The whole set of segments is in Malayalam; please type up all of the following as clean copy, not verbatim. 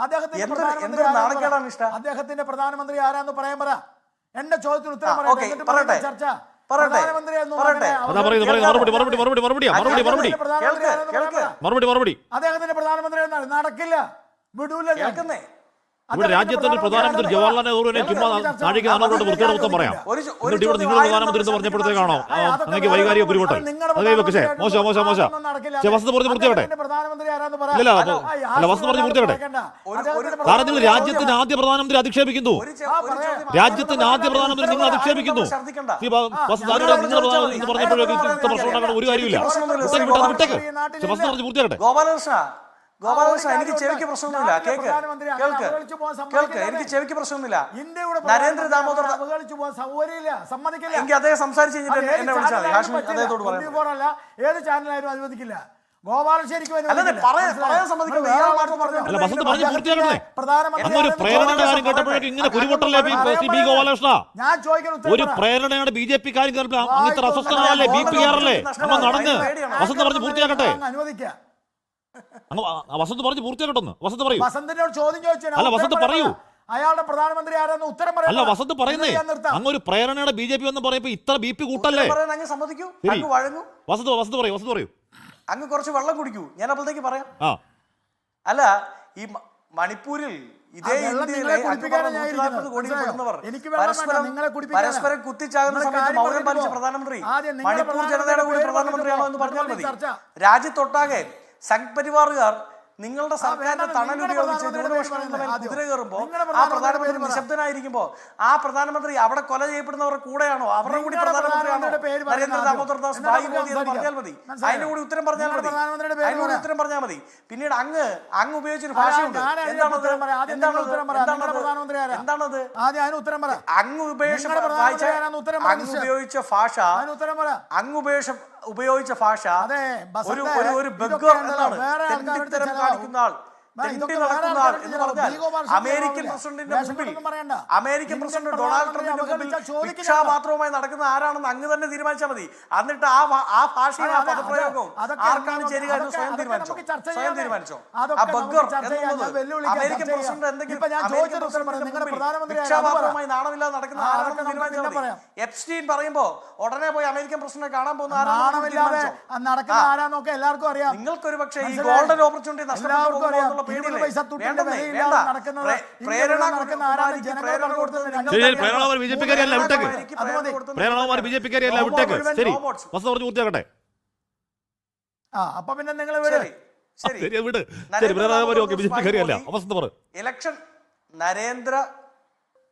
അദ്ദേഹത്തിന്റെ പ്രധാനമന്ത്രി ആരാന്ന് പറയാൻ പറ. എന്റെ ചോദ്യത്തിന് ഉത്തരം പറയട്ടെ. ചർച്ച പ്രധാനമന്ത്രി അദ്ദേഹത്തിന്റെ പ്രധാനമന്ത്രി നടക്കില്ല, വിടൂല. ഇവിടെ രാജ്യത്തിന്റെ പ്രധാനമന്ത്രി ജവഹർലാൽ നെഹ്റുവിനെ ചുമ്മാ നാഴിക നാളുകളുടെ വൃത്തിയുടെ മൊത്തം പറയാം. എന്നിട്ട് ഇവിടെ നിങ്ങൾ പ്രധാനമന്ത്രി എന്ന് പറഞ്ഞപ്പോഴത്തേക്കാണോ അങ്ങനെ വൈകാരിക കുരുവട്ടെ? പക്ഷേ മോശം വസ്തു പറഞ്ഞ് പൂർത്തിയാകട്ടെ. ഇല്ല വസ്തു പറഞ്ഞ് പൂർത്തിയാകട്ടെ. കാരണം നിങ്ങൾ രാജ്യത്തിന്റെ ആദ്യ പ്രധാനമന്ത്രി അധിക്ഷേപിക്കുന്നു. രാജ്യത്തിന്റെ ആദ്യ പ്രധാനമന്ത്രി നിങ്ങൾ അധിക്ഷേപിക്കുന്നു. നിങ്ങൾ പ്രധാനമന്ത്രി എന്ന് പറഞ്ഞപ്പോഴേക്കും പ്രശ്നം ഉണ്ടാക്കാൻ ഒരു കാര്യമില്ല. വിട്ടേക്ക്. വസ്തു പറഞ്ഞ് പൂർത്തിയാകട്ടെ. ഗോപാലകൃഷ്ണ, എനിക്ക് ചെവിക്ക് പ്രശ്നമൊന്നുമില്ല. കേൾക്ക്, എനിക്ക് ചെവിക്ക് പ്രശ്നമൊന്നുമില്ല. നരേന്ദ്ര ദാമോദർ എനിക്ക് അദ്ദേഹം സംസാരിച്ച് കഴിഞ്ഞിട്ട് എന്നെ വിളിച്ചാൽ മതി. ഹാഷ്മി അദ്ദേഹത്തോട് പറയാം. ഏത് ചാനലായാലും അനുവദിക്കില്ല. ഗോപാലശ്ശേരിക്ക് ഒരു പ്രേരണയാണ് ബി ജെ പി കാര്യം. അങ്ങനത്തെ അസ്വസ്ഥനല്ലേ ബി പി ആറല്ലേ നമ്മൾ നടന്ന് വസന്ത് പറഞ്ഞ് പൂർത്തിയാക്കട്ടെ. വസന്ത് പറഞ്ഞ് പൂർത്തിയാക്കട്ടെ. വസന്ത് പറയൂ. വസന്തിനോട് ചോദ്യം ചോദിച്ചു. അല്ല വസന്ത് പറയൂ. അയാളുടെ പ്രധാനമന്ത്രി ആരാന്ന് ഉത്തരം പറയാം. അല്ല വസന്ത് പറയുന്നേ അങ്ങ് ഒരു പ്രേരണയുടെ ബി ജെ പി എന്ന് പറയുമ്പോ ഇത്ര ബി പി കൂട്ടല്ലേ? വസന്ത് പറയൂ. അങ്ങ് കുറച്ച് വെള്ളം കുടിക്കൂ, ഞാൻ അപ്പോഴത്തേക്ക് പറയാം. അല്ല, ഈ മണിപ്പൂരിൽ ഇതേ ഇന്ത്യയിലെ 140 കോടി പെടുന്നവർ പരസ്പരം കുത്തിച്ചാകുന്ന സമയത്ത് മൗനം പാലിച്ച പ്രധാനമന്ത്രി മണിപ്പൂർ ജനതയുടെ കൂടി പ്രധാനമന്ത്രിയാണോ എന്ന് പറഞ്ഞാൽ മതി. രാജ്യത്തൊട്ടാകെ സംഘ് പരിവാറുകാർ നിങ്ങളുടെ സർക്കാരിന്റെ തണൽ ഉപയോഗിച്ച് കുതിര കയറുമ്പോ ആ പ്രധാനമന്ത്രി നിശബ്ദനായിരിക്കുമ്പോ ആ പ്രധാനമന്ത്രി അവിടെ കൊല ചെയ്യപ്പെടുന്നവരുടെ കൂടെയാണോ? അവരുടെ കൂടി പ്രധാനമന്ത്രിയാണോ നരേന്ദ്ര ദാമോദർ ദാസ് ഭായി മോദി എന്ന് പറഞ്ഞാൽ മതി. അതിന്റെ കൂടി ഉത്തരം പറഞ്ഞാൽ മതി. പിന്നീട് അങ്ങ് ഉപയോഗിച്ചൊരു ഭാഷയുണ്ട്. എന്താണത്? അങ്ങ് ഉപയോഗിച്ച ഭാഷ ഒരു ബഗ്ഗർ എന്നാണ്. തെണ്ടിത്തരം കാണിക്കുന്ന ആൾ, തെണ്ടി നടക്കുന്ന ആൾ എന്ന് പറഞ്ഞാൽ അമേരിക്കൻ പ്രസിഡന്റ് ഡൊണാൾഡ് ട്രംപിന്റെ മുമ്പിൽ ഭിക്ഷാപാത്രവുമായി നടക്കുന്ന ആരാണെന്ന് അങ്ങ് തന്നെ തീരുമാനിച്ചാൽ മതി. എന്നിട്ട് ആ ഭാഷയും ആ പദപ്രയോഗവും ആർക്കാണ് ചേരുക എന്ന് സ്വയം തീരുമാനിച്ചോ. ആ ബഗ്ഗർ എന്നുള്ളത് അമേരിക്കൻ പ്രസിഡന്റ് എന്തെങ്കിലും ഭിക്ഷാപാത്രവുമായി നാണമില്ലാതെ നടക്കുന്ന ആരാണെന്ന് തീരുമാനിച്ചാൽ മതി. എപ്സ്റ്റീൻ പറയുമ്പോ ഉടനെ പോയി അമേരിക്കൻ പ്രസിഡന്റിനെ കാണാൻ പോകുന്ന ആരാണെന്ന് എല്ലാവർക്കും അറിയാം. നിങ്ങൾക്കൊരു പക്ഷേ ഈ ഗോൾഡൻ ഓപ്പർച്യൂണിറ്റി നഷ്ടപ്പെട്ടു അപ്പൊ പിന്നെ നിങ്ങൾ ഇലക്ഷൻ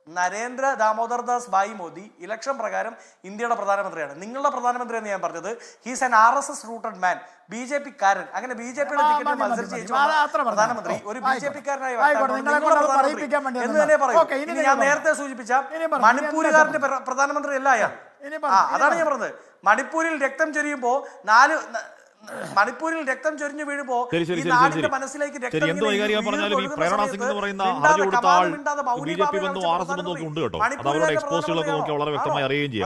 നരേന്ദ്ര ദാമോദർ ദാസ് ഭായി മോദി ഇലക്ഷൻ പ്രകാരം ഇന്ത്യയുടെ പ്രധാനമന്ത്രിയാണ്. നിങ്ങളുടെ പ്രധാനമന്ത്രി എന്ന് ഞാൻ പറഞ്ഞത് he's an RSS rooted man, BJP കാരൻ. അങ്ങനെ BJPയുടെ ടിക്കറ്റിൽ മത്സരിച്ച് പ്രധാനമന്ത്രി ഒരു BJP-കാരനായ എന്ന് തന്നെ പറയും. ഇനി ഞാൻ നേരത്തെ സൂചിപ്പിച്ച മണിപ്പൂരുകാരന്റെ പ്രധാനമന്ത്രി അല്ല അയാൾ. അതാണ് ഞാൻ പറഞ്ഞത്. മണിപ്പൂരിൽ രക്തം ചൊരിഞ്ഞു വീഴുമ്പോ ഈ നാടിന്റെ മനസ്സിലേക്ക് ഉണ്ട് കേട്ടോ. അത് അവരുടെ എക്സ്പോസുകളൊക്കെ നോക്കി വളരെ വ്യക്തമായി അറിയുകയും ചെയ്യാം.